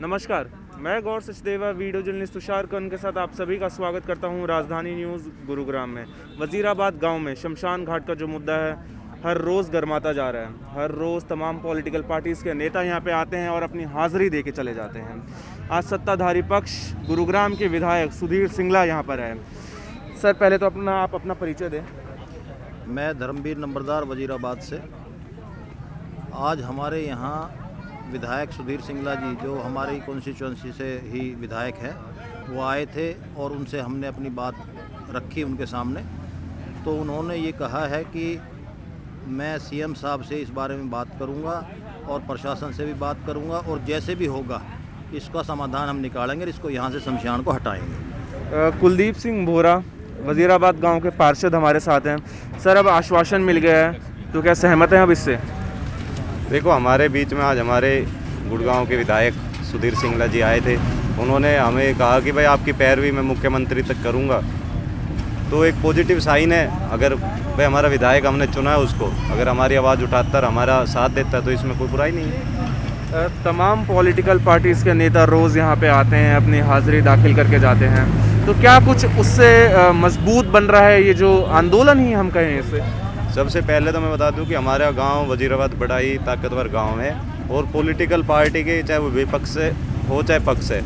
नमस्कार, मैं गौर Sachdeva video journalist Tushar कर्ण के साथ आप सभी का स्वागत करता हूं राजधानी न्यूज़ गुरुग्राम में। वजीराबाद गांव में शमशान घाट का जो मुद्दा है हर रोज़ गर्माता जा रहा है। हर रोज़ तमाम पॉलिटिकल पार्टीज़ के नेता यहां पे आते हैं और अपनी हाज़िरी दे के चले जाते हैं। आज सत्ताधारी पक्ष गुरुग्राम के विधायक सुधीर सिंगला यहाँ पर है। सर, पहले तो आप अपना परिचय दें। मैं धर्मवीर नंबरदार वजीराबाद से। आज हमारे यहाँ विधायक सुधीर सिंगला जी, जो हमारी कॉन्स्टिट्यूंसी से ही विधायक है, वो आए थे और उनसे हमने अपनी बात रखी उनके सामने। तो उन्होंने ये कहा है कि मैं सीएम साहब से इस बारे में बात करूंगा और प्रशासन से भी बात करूंगा और जैसे भी होगा इसका समाधान हम निकालेंगे और इसको यहाँ से शमशान को हटाएंगे। कुलदीप सिंह बोरा वजीराबाद गांव के पार्षद हमारे साथ हैं। सर, अब आश्वासन मिल गया है तो क्या सहमत हैं अब इससे? देखो, हमारे बीच में आज हमारे गुड़गांव के विधायक सुधीर सिंगला जी आए थे। उन्होंने हमें कहा कि भाई आपकी पैरवी मैं मुख्यमंत्री तक करूंगा। तो एक पॉजिटिव साइन है। अगर भाई हमारा विधायक हमने चुना है, उसको अगर हमारी आवाज़ उठाता और हमारा साथ देता तो इसमें कोई बुराई नहीं है। तमाम पॉलिटिकल पार्टीज़ के नेता रोज़ यहाँ पे आते हैं, अपनी हाज़िरी दाखिल करके जाते हैं। तो क्या कुछ उससे मजबूत बन रहा है ये जो आंदोलन ही हम कहें इसे? सबसे पहले तो मैं बता दूं कि हमारा गांव वजीराबाद बड़ा ही ताकतवर गांव है और पॉलिटिकल पार्टी के चाहे वो विपक्ष से हो चाहे पक्ष से,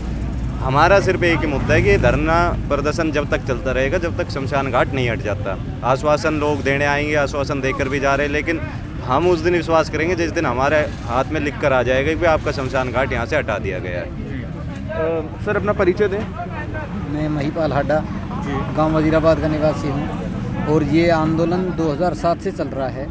हमारा सिर्फ एक ही मुद्दा है कि धरना प्रदर्शन जब तक चलता रहेगा जब तक शमशान घाट नहीं हट जाता। आश्वासन लोग देने आएंगे, आश्वासन देकर भी जा रहे हैं, लेकिन हम उस दिन विश्वास करेंगे जिस दिन हमारे हाथ में लिख कर आ जाएगा कि आपका शमशान घाट यहाँ से हटा दिया गया है। सर, अपना परिचय दें। मैं महिपाल हाडा गांव वजीराबाद का निवासी हूं और ये आंदोलन 2007 से चल रहा है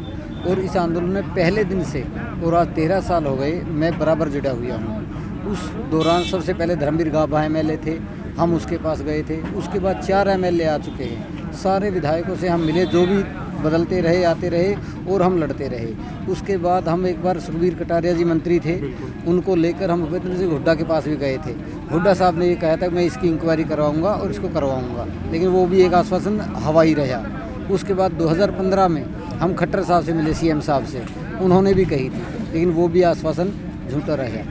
और इस आंदोलन में पहले दिन से और आज 13 साल हो गए मैं बराबर जुड़ा हुआ हूं। उस दौरान सबसे पहले धर्मवीर गाभा एमएलए थे, हम उसके पास गए थे। उसके बाद 4 एमएलए आ चुके हैं। सारे विधायकों से हम मिले, जो भी बदलते रहे आते रहे और हम लड़ते रहे। उसके बाद हम एक बार सुखबीर कटारिया जी मंत्री थे, उनको लेकर हम भूपेंद्र सिंह हुड्डा के पास भी गए थे। हुड्डा साहब ने ये कहा था कि मैं इसकी इंक्वायरी करवाऊंगा और इसको करवाऊंगा, लेकिन वो भी एक आश्वासन हवाई रहा। उसके बाद 2015 में हम खट्टर साहब से मिले, सीएम साहब से, उन्होंने भी कही थी, लेकिन वो भी आश्वासन झूठा रहा।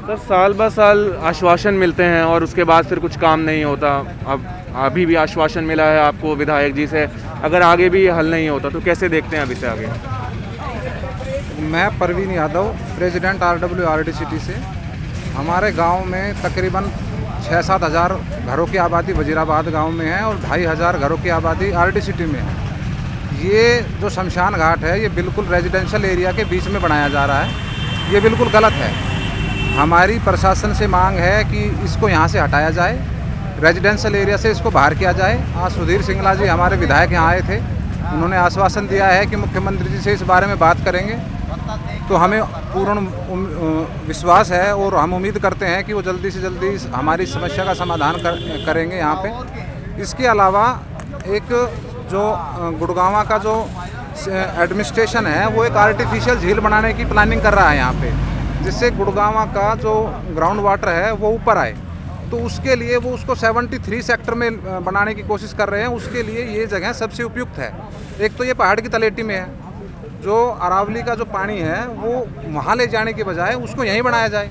सर, साल ब साल आश्वासन मिलते हैं और उसके बाद फिर कुछ काम नहीं होता। अब अभी भी आश्वासन मिला है आपको विधायक जी से, अगर आगे भी हल नहीं होता तो कैसे देखते हैं अभी से आगे? मैं परवीन यादव, प्रेसिडेंट RWRDCT से। हमारे गांव में तकरीबन 6-7 हज़ार घरों की आबादी वजीराबाद गांव में है और 2,500 घरों की आबादी RDCT में है। ये जो शमशान घाट है ये बिल्कुल रेजिडेंशियल एरिया के बीच में बनाया जा रहा है। ये बिल्कुल गलत है। हमारी प्रशासन से मांग है कि इसको यहाँ से हटाया जाए, रेजिडेंशियल एरिया से इसको बाहर किया जाए। आज सुधीर सिंगला जी हमारे विधायक यहाँ आए थे, उन्होंने आश्वासन दिया है कि मुख्यमंत्री जी से इस बारे में बात करेंगे। तो हमें पूर्ण विश्वास है और हम उम्मीद करते हैं कि वो जल्दी से जल्दी हमारी समस्या का समाधान करेंगे यहाँ पे। इसके अलावा एक जो गुड़गांव का जो एडमिनिस्ट्रेशन है वो एक आर्टिफिशियल झील बनाने की प्लानिंग कर रहा है यहाँ पे, जिससे गुड़गांव का जो ग्राउंड वाटर है वो ऊपर आए। तो उसके लिए वो उसको 73 सेक्टर में बनाने की कोशिश कर रहे हैं। उसके लिए ये जगह सबसे उपयुक्त है। एक तो ये पहाड़ की तलेटी में है, जो अरावली का जो पानी है वो वहाँ ले जाने के बजाय उसको यहीं बनाया जाए।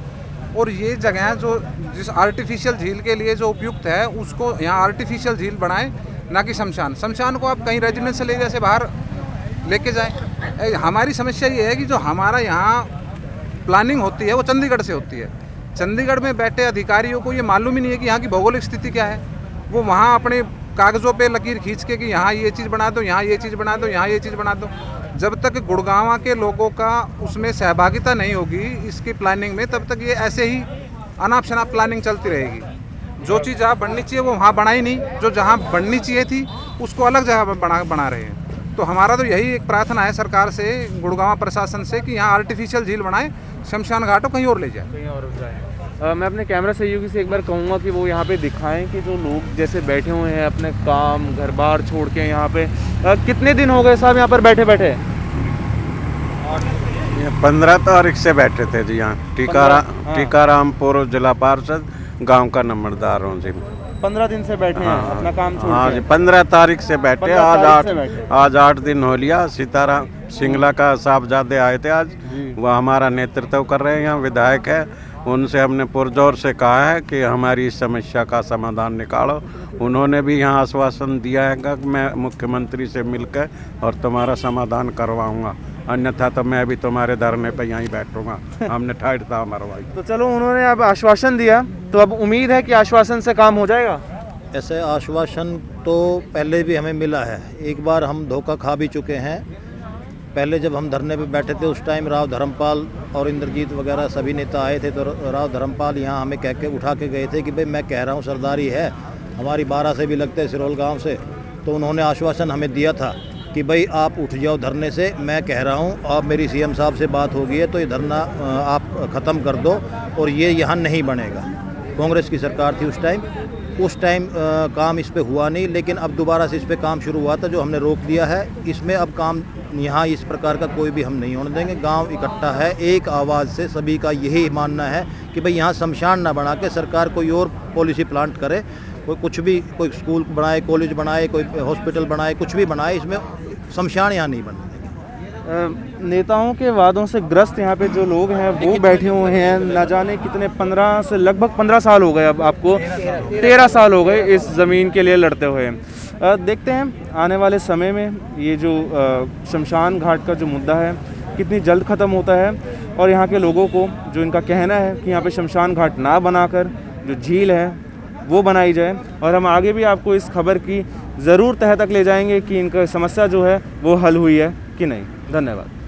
और ये जगह जो जिस आर्टिफिशियल झील के लिए जो उपयुक्त है उसको यहाँ आर्टिफिशियल झील बनाएं, ना कि शमशान को आप कहीं रेजिडेंशियल एरिया से बाहर लेके जाएं। हमारी समस्या ये है कि जो हमारा यहाँ प्लानिंग होती है वो चंडीगढ़ से होती है। चंडीगढ़ में बैठे अधिकारियों को ये मालूम ही नहीं है कि यहाँ की भौगोलिक स्थिति क्या है। वो वहाँ अपने कागज़ों पे लकीर खींच के कि यहाँ ये चीज़ बना दो, यहाँ ये चीज़ बना दो, यहाँ ये चीज़ बना दो। जब तक गुड़गांव के लोगों का उसमें सहभागिता नहीं होगी इसकी प्लानिंग में, तब तक ये ऐसे ही अनाप शनाप प्लानिंग चलती रहेगी। जो चीज़ जहाँ बननी चाहिए वो वहाँ बनाई नहीं, जो जहाँ बननी चाहिए थी उसको अलग जगह बना रहे हैं। तो हमारा तो यही एक प्रार्थना है सरकार से, गुड़गांव प्रशासन से, कि यहाँ आर्टिफिशियल झील बनाएं, शमशान घाटों कहीं और ले जाए, कहीं और जाए। मैं अपने कैमरा सहयोगी से एक बार कहूँगा कि वो यहाँ पे दिखाएं कि जो लोग जैसे बैठे हुए हैं अपने काम घर बार छोड़ के यहाँ पे, कितने दिन हो गए साहब यहाँ पर बैठे बैठे? 15 तारीख से बैठे थे जी यहाँ। टीकारामपुर जिला पार्षद, गांव का नंबरदार हूँ जी। 15 दिन से बैठे हैं अपना काम छोड़ के? हाँ जी, 15 तारीख से बैठे। आज 8 दिन हो लिया। सीताराम सिंगला का साहबजादे आए थे आज, वह हमारा नेतृत्व कर रहे हैं, यहाँ विधायक है। उनसे हमने पुरजोर से कहा है कि हमारी इस समस्या का समाधान निकालो। उन्होंने भी यहाँ आश्वासन दिया है कि मैं मुख्यमंत्री से मिलकर और तुम्हारा समाधान करवाऊंगा, अन्यथा तो मैं भी तुम्हारे धरने पे यहीं बैठूंगा। हमने ठाठता मरवाई। तो चलो, उन्होंने अब आश्वासन दिया, तो अब उम्मीद है कि आश्वासन से काम हो जाएगा। ऐसे आश्वासन तो पहले भी हमें मिला है, एक बार हम धोखा खा भी चुके हैं। पहले जब हम धरने पे बैठे थे उस टाइम राव धर्मपाल और इंद्रजीत वगैरह सभी नेता आए थे, तो राव धर्मपाल यहाँ हमें कह के उठा के गए थे कि भाई मैं कह रहा हूँ सरदारी है, हमारी 12 से भी लगते हैं सिरोल गांव से। तो उन्होंने आश्वासन हमें दिया था कि भाई आप उठ जाओ धरने से, मैं कह रहा हूँ अब मेरी सीएम साहब से बात हो गई है तो ये धरना आप ख़त्म कर दो और ये यहाँ नहीं बनेगा। कांग्रेस की सरकार थी उस टाइम काम इस पे हुआ नहीं, लेकिन अब दोबारा से इस पे काम शुरू हुआ था जो हमने रोक दिया है। इसमें अब काम यहाँ इस प्रकार का कोई भी हम नहीं होने देंगे। गांव इकट्ठा है, एक आवाज़ से सभी का यही मानना है कि भाई यहाँ शमशान ना बना के सरकार कोई और पॉलिसी प्लांट करे, कोई कुछ भी, कोई स्कूल बनाए, कॉलेज बनाए, कोई हॉस्पिटल बनाए, कुछ भी बनाए, इसमें शमशान यहाँ नहीं बनने देंगे। नेताओं के वादों से ग्रस्त यहाँ पे जो लोग हैं वो बैठे हुए हैं, न जाने कितने 15 से लगभग 15 साल हो गए, अब आपको 13 साल हो गए इस ज़मीन के लिए लड़ते हुए। देखते हैं आने वाले समय में ये जो शमशान घाट का जो मुद्दा है कितनी जल्द ख़त्म होता है, और यहाँ के लोगों को जो इनका कहना है कि यहाँ पे शमशान घाट ना बनाकर जो झील है वो बनाई जाए। और हम आगे भी आपको इस खबर की ज़रूर तह तक ले जाएंगे कि इनका समस्या जो है वो हल हुई है कि नहीं। धन्यवाद।